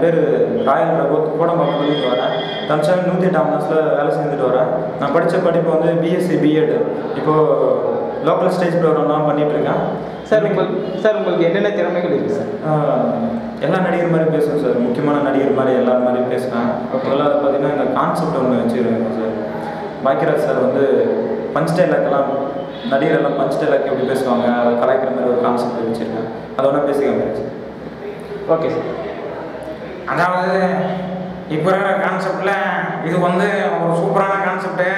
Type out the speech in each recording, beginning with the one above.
பேர் ராயல் ரகுத் கோடம்பாக்கத்துலேருந்து வரேன். தமிழ்நாடு 108 ஆம்புலன்ஸில் வேலை செஞ்சுட்டு வரேன். நான் படித்த படிப்பு வந்து பிஎஸ்சி பிஎட். இப்போது லோக்கல் ஸ்டேஜ் ப்ரோக்ராம்லாம் பண்ணிகிட்ருக்கேன். சார் உங்களுக்கு என்னென்ன திறமைகள் இருக்குது சார்? எல்லா நடிகர் மாதிரி பேசுவேன் சார். முக்கியமான நடிகர் மாதிரி எல்லாரும் மாதிரி பேசுவேன். முதல்ல பார்த்தீங்கன்னா இந்த கான்செப்ட் ஒன்று வச்சுருக்கேன் சார். பாக்கியராஜ் சார் வந்து பஞ்ச் டைலாக்லாம் நடிகரெல்லாம் பஞ்ச் டைலாக் எப்படி பேசுவாங்க அதை கலாய்க்கிற மாதிரி ஒரு கான்செப்ட் வச்சுருக்கேன். அதை ஒன்றா பேசிக்காம சார். Okay sir. அதாவது இப்போ இருக்கிற கான்செப்டில் இது வந்து ஒரு சூப்பரான கான்செப்டு.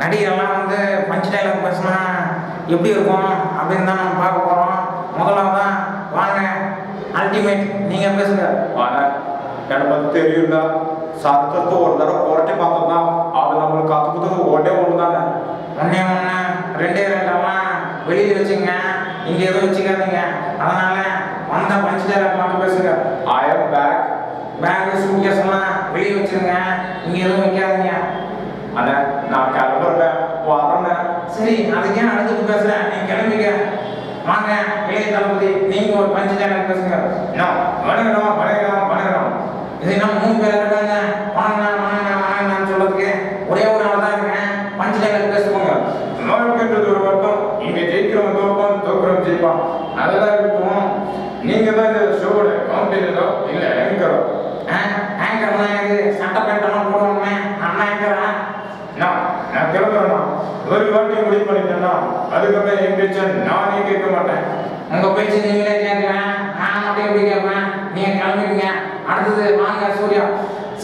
நடிகரெல்லாம் வந்து பஞ்ச் டைலாக் பேசினா எப்படி இருக்கும் அப்படின்னு தான் நம்ம பார்க்க போகிறோம். முதலாவதான் வாங்க அல்டிமேட் நீங்கள் பேசுங்க. வாங்க, எனக்கு வந்து தெரியும்டா. சத்தத்தை ஒரு தடவை புரட்டி பார்த்தோம்னா அது நம்மளுக்கு கற்றுக்கிறது ஒன்றே ஒன்று தானே. ஒன்றே ஒன்று ரெண்டே ரெண்டெல்லாம் வெளியில் வச்சுங்க, இங்கே எதுவும் வச்சுக்காதீங்க. அதனால் வந்த பஞ்ச் டைலாக் மட்டும் பேசுங்க. I am back. Bag suitcase எல்லாம் வெளியே வச்சுருங்க, இங்கே எதுவும் வைக்காதீங்க. அண்ணே நான் கிளம்புறேன் வரேன். சரி, அதுக்கே அழுதுட்டு பேசுகிறேன், நீங்கள் கிளம்பிக்க. வாங்க இளைய தளபதி, நீங்கள் ஒரு பஞ்ச் டைலாக் பேசுங்க. வணக்கம். இது என்ன 3 பேர் இருக்காங்க வணங்கண்ணான்னு சொல்றதுக்கு ஒரே ஒரு ஆள் தான் இருக்கேன். பஞ்ச் டைலாக் பேசுவாங்க. நோய்க்கின்றது ஒரு வட்டம். இங்கே ஜெயிக்கிறவன் தோப்பான், தோக்குறவன் ஜெயிப்பான். அதெல்லாம் இருக்கட்டும். நீங்கள் தான் இந்த ஷோவோட கவுண்டரோ இல்லை ஆங்கரோ? ஆங்கர்னா இது சட்டை பேண்டெல்லாம் போடுவோமே அண்ணா ஆங்கரா? நான் கிளம்புறேன்னா ஒரு வாட்டி முடிவு பண்ணிட்டேன்னா அதுக்கப்புறம் என் பேச்ச நானே கேட்க மாட்டேன். உங்கள் பேச்சு நீங்களே கேட்குறேன், நான் மட்டும் எப்படி கேட்பேன்? நீங்கள் கிளம்பிடுங்க. அடுத்தது வாங்க சூர்யா.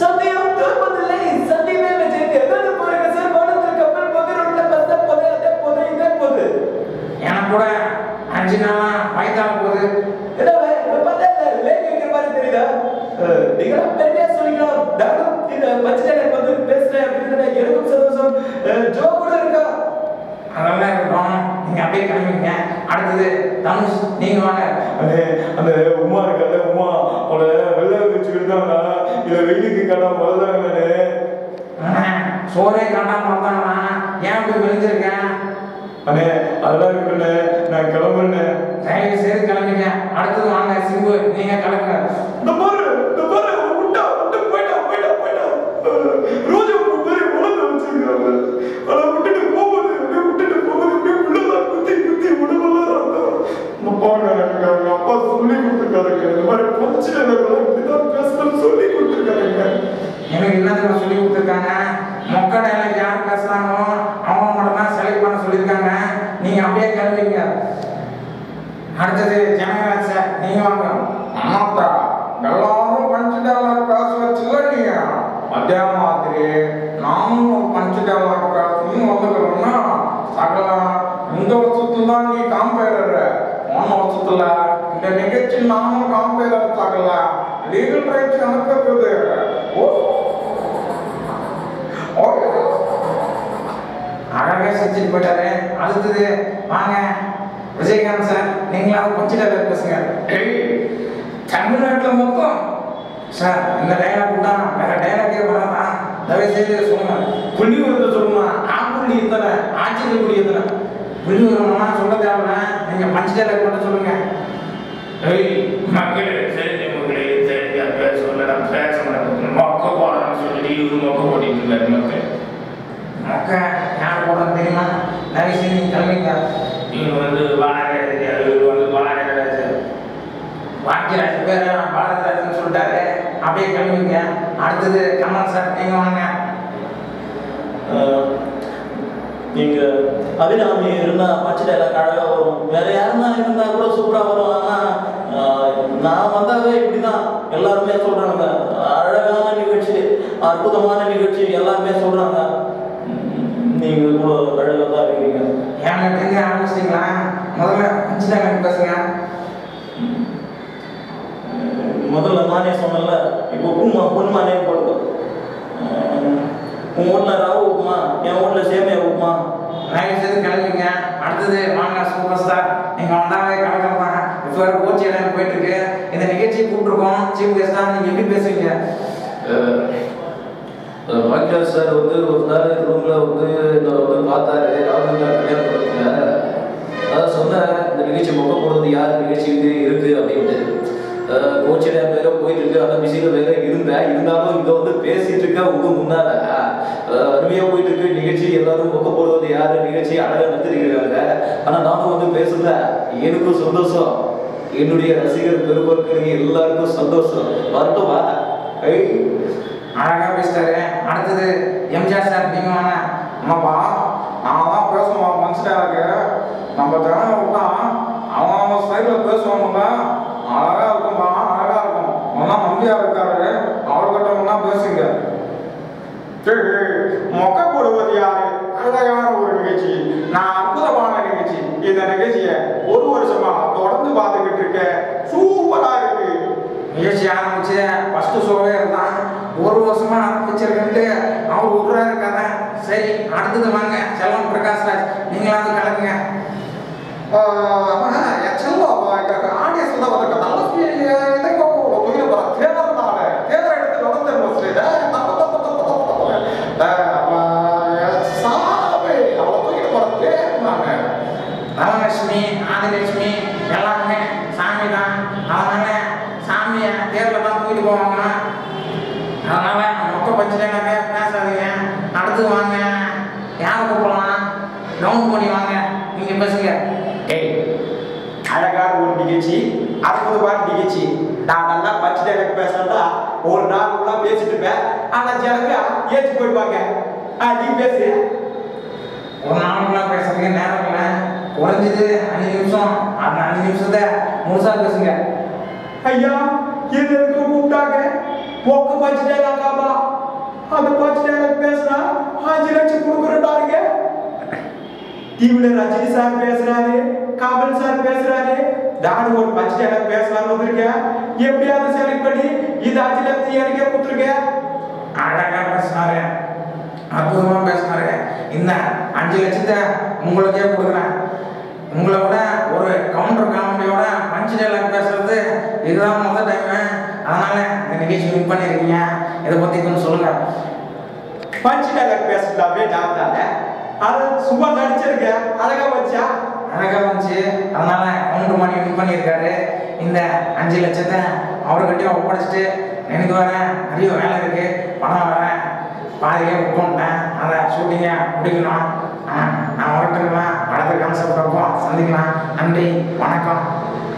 சத்தியம் தோற்பதில்லை, சத்தியமே வச்சிருக்கு. எதாவது போறீங்க சார், வானத்தில் கப்பல் போது, ரோட்ல பஸ் போது, அதே போது, இதே போது. எனக்கு கூட 5 நாளா வயிற்றால போகுது. என்ன பார்த்தா லேக் வைக்கிற மாதிரி தெரியுதா? நீங்களா பெருமையா சொல்லிக்கலாம். நானும் இந்த பச்சை டைலாக் வந்து பேசுறேன் அப்படின்னு எனக்கும் சந்தோஷம். ஜோ கூட இருக்கா? அதெல்லாம் இருக்கட்டும், நீங்கள் அப்படியே கிளம்பிங்க. அடுத்தது தனுஷ், நீங்கள் வாங்க. அந்த உமா இருக்கல, உமா அவளை வெள்ளை வச்சுக்கிட்டு தாங்க இதை வெயிலுக்கு காட்டாம வருதாங்கன்னு. சோறே காட்டாம வந்தாங்கன்னா ஏன் அப்படி விழுந்திருக்கேன்? அண்ணே அதெல்லாம் இருக்குண்ணே, நான் கிளம்புறேன். தயவு செய்து கிளம்பிங்க. அடுத்தது வாங்க சிம்பு, நீங்கள் கிளம்புங்க. இந்த பாரு விட்டா போயிட்டா ரோஜா பூ மாதிரி உலக வச்சிருக்காங்க. அதை விட்டுட்டு போகுது அப்படியே உள்ளதான் குத்தி உடம்பெல்லாம் அப்பாங்க எனக்கு அவங்க அப்பா சொல்லி கொடுத்துருக்காருங்க. இந்த மாதிரி பச்சு எனக்குலாம் இப்படிதான் பேசணும்னு சொல்லி கொடுத்துருக்காருங்க. எனக்கு என்னதுக்கு சொல்லி கொடுத்துருக்காங்க? மொக்க டைலாக் யார் பேசுறாங்களோ அவங்க மட்டும் தான் செலக்ட் பண்ண சொல்லியிருக்காங்க. நீங்கள் அப்படியே கிளம்பிங்க. அடுத்தது ஜனகராஜ் சார், நீங்கள் வாங்க. ஆமாப்பா, எல்லாரும் பஞ்சு டைலாக் பேச வச்சுல நீங்க. அதே மாதிரி நானும் ஒரு பஞ்சு டைலாக் பேசணும்னு வந்துக்கிறோம்னா சகல இந்த வருஷத்துல தான் நீ காம்பேரர். போன வருஷத்துல இந்த நிகழ்ச்சி நானும் காம்பேரர் சகல லீகல் ரைட்ஸ் கணக்குறது. அழகாக செஞ்சுட்டு போயிட்டாரு. அடுத்தது வாங்க விஜயகாந்த் சார், நீங்களாவது பஞ்சு டைலாக் பேசுங்க. தமிழ்நாட்டில் மொத்தம் சார் இந்த டைலாக் தான், வேற டைலாக்கே வராதா? தயவு செய்து சொல்லுங்க. புள்ளி விவரத்தை சொல்லுங்க. ஆப்புள்ளி எத்தனை, ஆச்சரிய புள்ளி எத்தனை? புள்ளி விவரம்னா சொல்ல தேவையில்ல, நீங்கள் பஞ்சு டைலாக் மட்டும் சொல்லுங்க. மக்களே பேச மாட்டேன் மொக்க போடணும்னு சொல்லிட்டு இவரு மொக்க போட்டிட்டு இருக்காரு. மொக்க யார் போடுறது தெரியுமா? தயவு செய்து நீங்கள் கிளம்பிங்க. இவர் வந்து பாக்கியராஜ் பேர் பாரதிராஜன் சொல்லிட்டாரு, அப்படியே கிளம்பிங்க. அடுத்தது கமல் சார், நீங்கள் வாங்க. நீங்கள் அபிராமி இருந்தால் பச்சை டைலாக் அழகாக வரும். வேறு யாருன்னா இருந்தால் கூட சூப்பராக வரும். ஆனால் நான் வந்தாவே இப்படி தான் எல்லாருமே சொல்கிறாங்க. அழகான நிகழ்ச்சி, அற்புதமான நிகழ்ச்சி எல்லாருமே சொல்கிறாங்க. நீங்கள் கூட அழகாக தான் இருக்கீங்க. ஏங்க தெரிஞ்ச ஆரம்பிச்சிட்டிங்களா? முதல்ல பஞ்சு டைலாக் பேசுங்க. முதல்ல நானே சொன்னல, இப்போ பொண்ணுமானே போடுது. உன் வீட்டில் ரவை உப்புமா, என் வீட்டில் சேமியா உப்புமா. தயவு செய்து கிளம்பிங்க. அடுத்தது வாங்க சூப்பர் ஸ்டார், நீங்கள் வந்தாவே கலக்கலாம். இப்போ வேறு கோச்சி இடம் போயிட்டு இருக்கு. இந்த நிகழ்ச்சியை கூப்பிட்டுருக்கோம். சீஃப் கெஸ்டாக நீங்கள் எப்படி பேசுவீங்க? பாக்கியராஜ் சார் வந்து ஒரு நாள் ரூமில் வந்து என்னை வந்து பார்த்தாரு. ராகுல் கல்யாணம் பண்ணுறதுல அதான் சொன்னேன், இந்த நிகழ்ச்சி மொக்க போடுறது யார் நிகழ்ச்சி இது இருக்குது அப்படின்ட்டு. கோச்சில் வேற போயிட்டு இருக்கு, அந்த விஷயங்கள் வேற இருந்தாலும் இங்கே வந்து பேசிட்டு இருக்க உங்க முன்னால அருமையாக போயிட்டு இருக்கு நிகழ்ச்சி. எல்லாரும் பக்க போடுவது யாரு, நிகழ்ச்சி அழகாக நடத்திருக்கிறாங்க. ஆனால் நானும் வந்து பேசுறத எனக்கும் சந்தோஷம், என்னுடைய ரசிகர் பெருமக்களுக்கு எல்லாருக்கும் சந்தோஷம். வரட்டுமா? அழகா பேசிட்டாரு. அடுத்தது எம்ஜிஆர் சார் நீங்க ஆமாப்பா, நான் தான் பேசுவான் மனுஷனாக. நம்ம திறனை விட்டா அவன் ஸ்டைலில் பேசுவானுங்க. அழகா இருக்கும்பா, அழகா இருக்கும். அவெல்லாம் நம்பியா இருக்காரு, அவர்கிட்ட ஒன்றா பேசுங்க. சரி, மொக்க போடுவது யாரு? அழகான ஒரு நிகழ்ச்சி, நான் அற்புதமான நிகழ்ச்சி. இந்த நிகழ்ச்சியை ஒரு வருஷமா தொடர்ந்து பார்த்துக்கிட்டு இருக்கேன். சூப்பரா இருக்கு. நிகழ்ச்சி ஆரம்பிச்சு ஃபர்ஸ்ட் ஷோவே இருந்தான். ஒரு வருஷமா ஆரம்பிச்சிருக்கேன்ட்டு அவர் விட்றாரு கதை. சரி, அடுத்தது வாங்க செல்வம் பிரகாஷ் ராஜ், நீங்களாவது கலக்குங்க. ஆடியன்ஸ் தான் வந்து தேர்தல் எடுத்து நடந்த தனலட்சுமி ஆதிலட்சுமி எல்லாருமே சாமி தான். அதனால சாமியை தேர்தல் தான் தூக்கிட்டு போவாங்க. அதனால மொக்க பஞ்சினாக்க பேசாதீங்க. அடுத்து வாங்க, யாரை கூப்பிடலாம்? கவுண்ட் பண்ணி வாங்க, நீங்க பேசுங்க. அழகான ஒரு நிகழ்ச்சி, அற்புதமான நிகழ்ச்சி. நான் நல்லா பச்சை எனக்கு பேசுறதா ஒரு நாள் ஃபுல்லாக பேசிட்டு இருப்பேன். ஆனால் ஜனங்க ஏற்றி போயிடுவாங்க. நீ பேசு. ஒரு நாள் ஃபுல்லாக பேசுறதுக்கு நேரம் இல்லை. குறைஞ்சது 5 நிமிஷம். அந்த 5 நிமிஷத்தை முழுசா பேசுங்க. ஐயா, எது கூப்பிட்டாங்க? மொக்க பச்சுட்டேனாக்காமா, அந்த பச்சுட்டேன் பேசுனா 5 லட்சம் கொடுக்குறேன்டாருங்க. டிவில ரஜினி சார் பேசுறாரு, கமல் சார் பேசுறாரு, நானும் ஒரு பச்சுட்டேன் பேசலாம்னு வந்திருக்கேன். எப்படியாவது செலக்ட் பண்ணி இது 5 லட்சம் எனக்கே கொடுத்துருக்கேன். அழகா பேசினாரு, அற்புதமா பேசினாரு. இந்த 5 லட்சத்தை உங்களுக்கே கொடுக்குறேன். உங்களை விட ஒரு கவுண்டர் காமெடியோட பஞ்சு டைலாக் பேசுறது இதுதான் முதல் டைமு. அதனால இந்த நிகழ்ச்சி வின் பண்ணியிருக்கீங்க. இதை பத்தி கொஞ்சம் சொல்லுங்க. பஞ்சு டைலாக் பேசுறதாவே நான் தானே, அது சும்மா நடிச்சிருக்கேன். அழகா வச்சா அழகா வந்துச்சு. அதனால கவுண்டர் மணி வின் பண்ணியிருக்காரு. இந்த 5 லட்சத்தை அவர்கிட்டயும் ஒப்படைச்சிட்டு எனக்கு வேற நிறைய வேலை இருக்கு, பணம் வேற பாதியே புக் பண்ணிட்டேன். அதை ஷூட்டிங்கை முடிக்கணும். நான் வரட்டுங்களா? அடுத்த கான்செப்ட் அப்போ சந்திக்கலாம். நன்றி, வணக்கம்.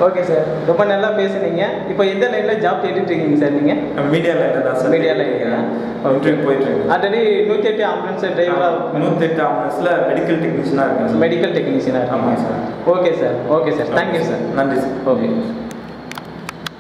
ஓகே சார், ரொம்ப நல்லா பேசுனீங்க. இப்போ எந்த லைனில் ஜாப் தேடிட்டு இருக்கீங்க சார் நீங்கள்? மீடியா லைனில் தான் சார். மீடியா லைனில் இன்டர்வியூ போயிட்டு இருக்கு. ஆல்ரெடி 108 ஆம்புலன்ஸ் டிரைவராக 108 ஆம்புலன்ஸில் மெடிக்கல் டெக்னீஷியனாக இருக்கேன் சார். மெடிக்கல் டெக்னீஷியனாக ஆமாம் sir. Okay sir, okay sir, thank you sir. நன்றி சார். ஓகே.